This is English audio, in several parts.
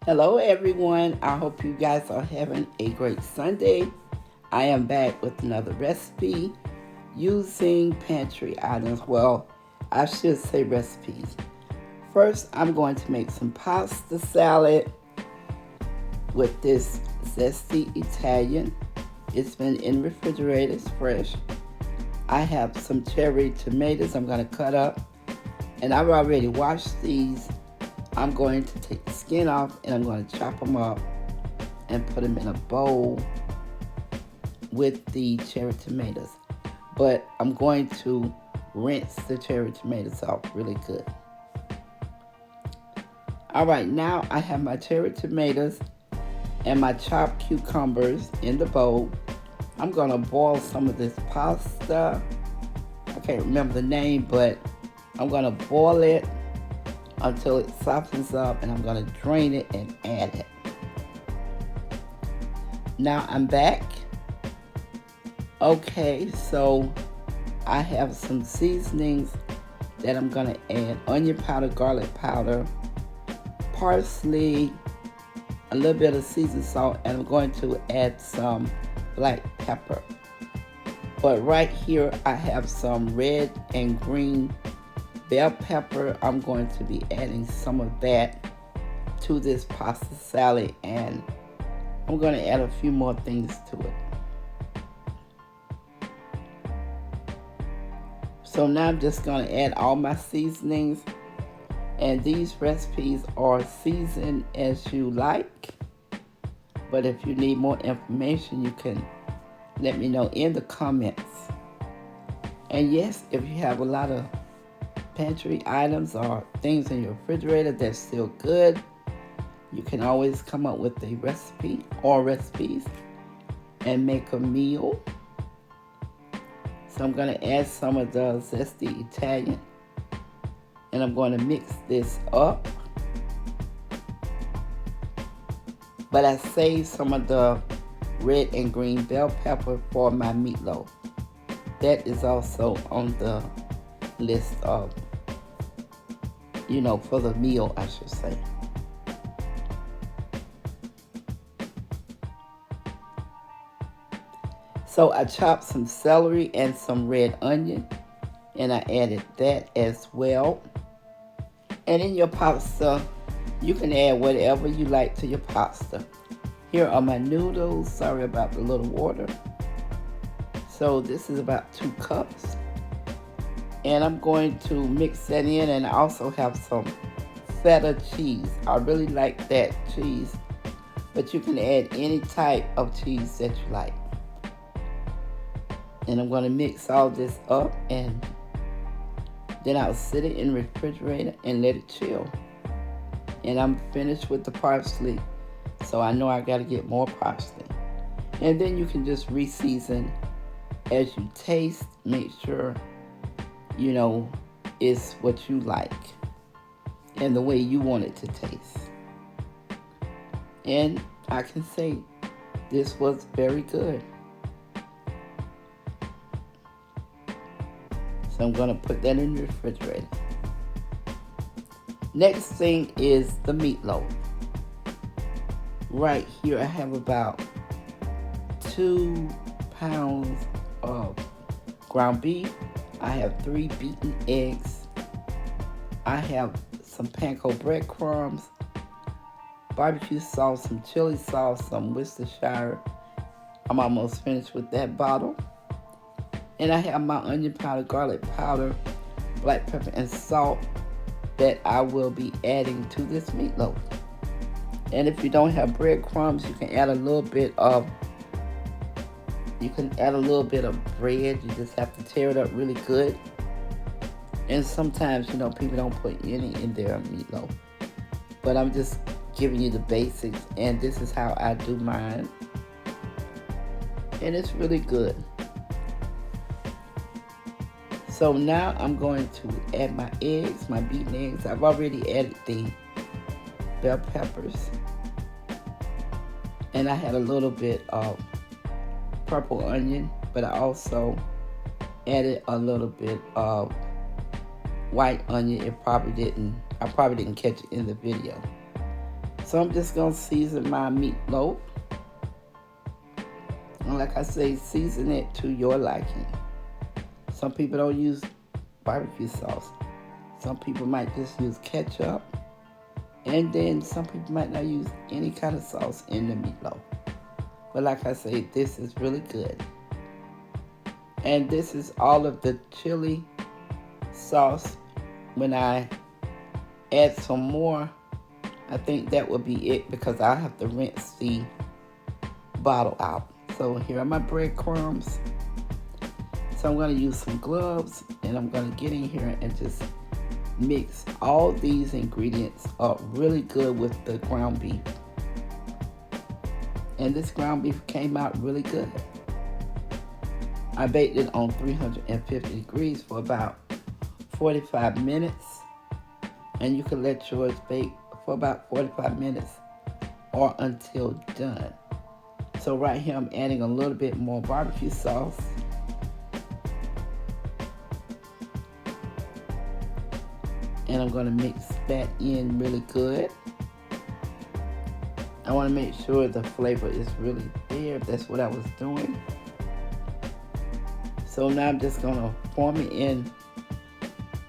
Hello, everyone. I hope you guys are having a great Sunday. I am back with another recipe using pantry items. Well, I should say recipes. First, I'm going to make some pasta salad with this zesty Italian. It's been in the refrigerator, it's fresh. I have some cherry tomatoes I'm going to cut up, and I've already washed these. I'm going to take the skin off and I'm going to chop them up and put them in a bowl with the cherry tomatoes. But I'm going to rinse the cherry tomatoes off really good. Alright, now I have my cherry tomatoes and my chopped cucumbers in the bowl. I'm going to boil some of this pasta. I can't remember the name, but I'm going to boil it until it softens up, and I'm going to drain it and add it. Now I'm back. Okay, so I have some seasonings that I'm going to add: onion powder, garlic powder, parsley, a little bit of seasoned salt, and I'm going to add some black pepper. But right here I have some red and green bell pepper. I'm going to be adding some of that to this pasta salad, and I'm going to add a few more things to it. So now I'm just going to add all my seasonings, and these recipes are seasoned as you like. But if you need more information, you can let me know in the comments. And yes, if you have a lot of pantry items or things in your refrigerator that's still good, you can always come up with a recipe or recipes and make a meal. So I'm going to add some of the zesty Italian, and I'm going to mix this up. But I saved some of the red and green bell pepper for my meatloaf. That is also on the list of, for the meal, I should say. So I chopped some celery and some red onion, and I added that as well. And in your pasta, you can add whatever you like to your pasta. Here are my noodles. Sorry about the little water. So this is about 2 cups. And I'm going to mix that in, and I also have some feta cheese. I really like that cheese, but you can add any type of cheese that you like. And I'm going to mix all this up, and then I'll sit it in the refrigerator and let it chill. And I'm finished with the parsley, so I know I got to get more parsley. And then you can just re-season as you taste. Make sure it's what you like and the way you want it to taste. And I can say this was very good. So I'm going to put that in the refrigerator. Next thing is the meatloaf. Right here I have about 2 pounds of ground beef. I have 3 beaten eggs. I have some panko breadcrumbs, barbecue sauce, some chili sauce, some Worcestershire. I'm almost finished with that bottle. And I have my onion powder, garlic powder, black pepper, and salt that I will be adding to this meatloaf. And if you don't have breadcrumbs, you can add a little bit of bread. You just have to tear it up really good. And sometimes, people don't put any in their meatloaf. But I'm just giving you the basics, and this is how I do mine. And it's really good. So now I'm going to add my eggs, my beaten eggs. I've already added the bell peppers. And I had a little bit of purple onion, but I also added a little bit of white onion. I probably didn't catch it in the video. So I'm just going to season my meatloaf. And like I say, season it to your liking. Some people don't use barbecue sauce. Some people might just use ketchup. And then some people might not use any kind of sauce in the meatloaf. But like I say, this is really good. And this is all of the chili sauce. When I add some more, I think that will be it because I have to rinse the bottle out. So here are my breadcrumbs. So I'm going to use some gloves and I'm going to get in here and just mix all these ingredients up really good with the ground beef. And this ground beef came out really good. I baked it on 350 degrees for about 45 minutes. And you can let yours bake for about 45 minutes or until done. So right here I'm adding a little bit more barbecue sauce. And I'm going to mix that in really good. I want to make sure the flavor is really there. That's what I was doing. So now I'm just going to form it in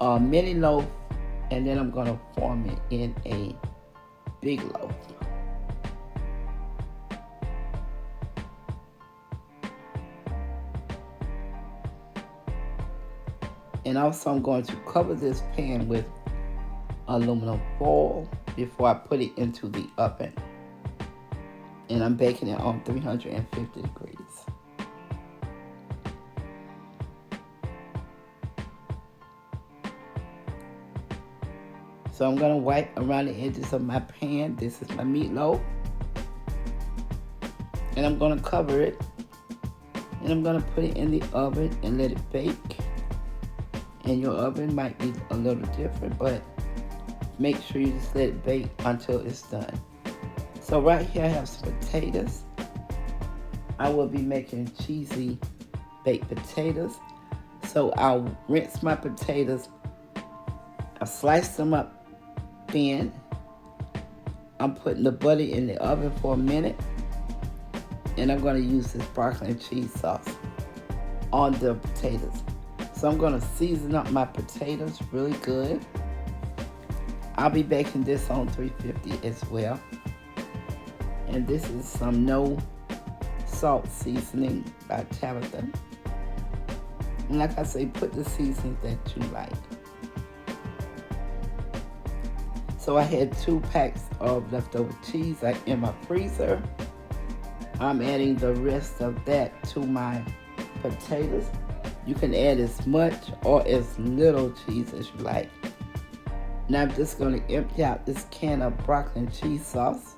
a mini loaf. And then I'm going to form it in a big loaf. And also I'm going to cover this pan with aluminum foil before I put it into the oven. And I'm baking it on 350 degrees. So I'm going to wipe around the edges of my pan. This is my meatloaf. And I'm going to cover it. And I'm going to put it in the oven and let it bake. And your oven might be a little different, but make sure you just let it bake until it's done. So right here I have some potatoes. I will be making cheesy baked potatoes. So I'll rinse my potatoes. I'll slice them up thin. I'm putting the butter in the oven for a minute. And I'm going to use this broccoli and cheese sauce on the potatoes. So I'm going to season up my potatoes really good. I'll be baking this on 350 as well. And this is some no salt seasoning by Tabitha. And like I say, put the seasoning that you like. So I had 2 packs of leftover cheese in my freezer. I'm adding the rest of that to my potatoes. You can add as much or as little cheese as you like. Now I'm just going to empty out this can of broccoli and cheese sauce.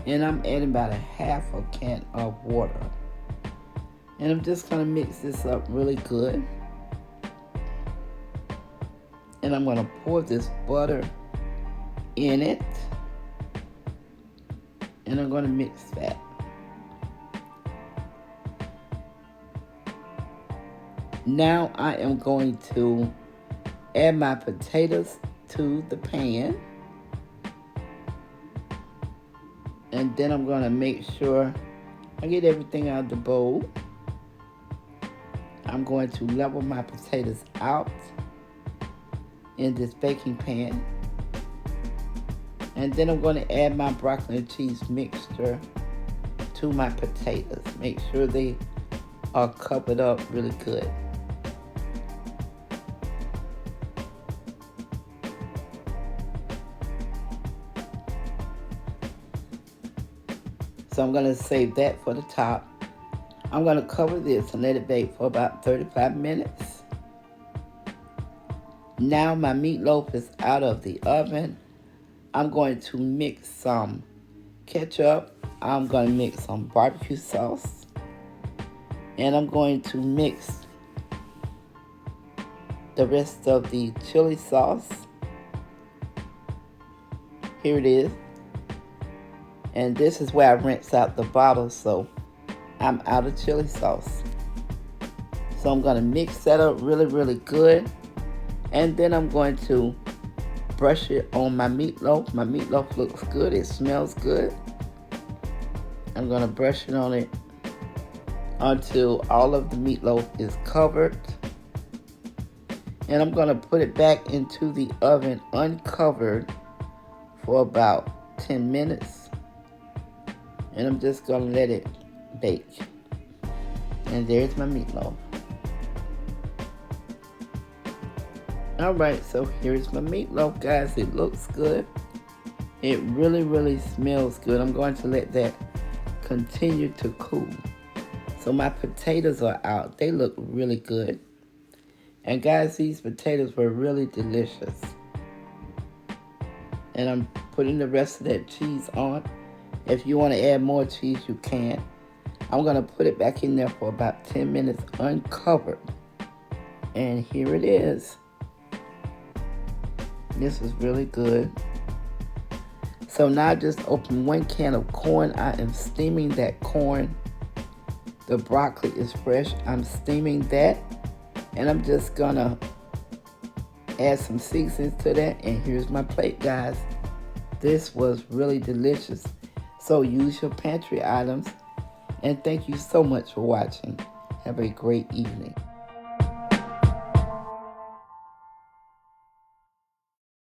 And I'm adding about a half a can of water. And I'm just going to mix this up really good. And I'm going to pour this butter in it. And I'm going to mix that. Now I am going to add my potatoes to the pan. And then I'm going to make sure I get everything out of the bowl. I'm going to level my potatoes out in this baking pan. And then I'm going to add my broccoli and cheese mixture to my potatoes. Make sure they are covered up really good. So I'm going to save that for the top. I'm going to cover this and let it bake for about 35 minutes. Now my meatloaf is out of the oven. I'm going to mix some ketchup. I'm going to mix some barbecue sauce. And I'm going to mix the rest of the chili sauce. Here it is. And this is where I rinse out the bottle, so I'm out of chili sauce. So I'm going to mix that up really, really good. And then I'm going to brush it on my meatloaf. My meatloaf looks good. It smells good. I'm going to brush it on it until all of the meatloaf is covered. And I'm going to put it back into the oven uncovered for about 10 minutes. And I'm just going to let it bake. And there's my meatloaf. Alright, so here's my meatloaf, guys. It looks good. It really, really smells good. I'm going to let that continue to cool. So my potatoes are out. They look really good. And guys, these potatoes were really delicious. And I'm putting the rest of that cheese on. If you want to add more cheese, you can. I'm going to put it back in there for about 10 minutes uncovered. And here it is. This is really good. So now I just open 1 can of corn. I am steaming that corn. The broccoli is fresh. I'm steaming that. And I'm just gonna add some seasonings to that. And here's my plate, guys. This was really delicious. So use your pantry items. And thank you so much for watching. Have a great evening.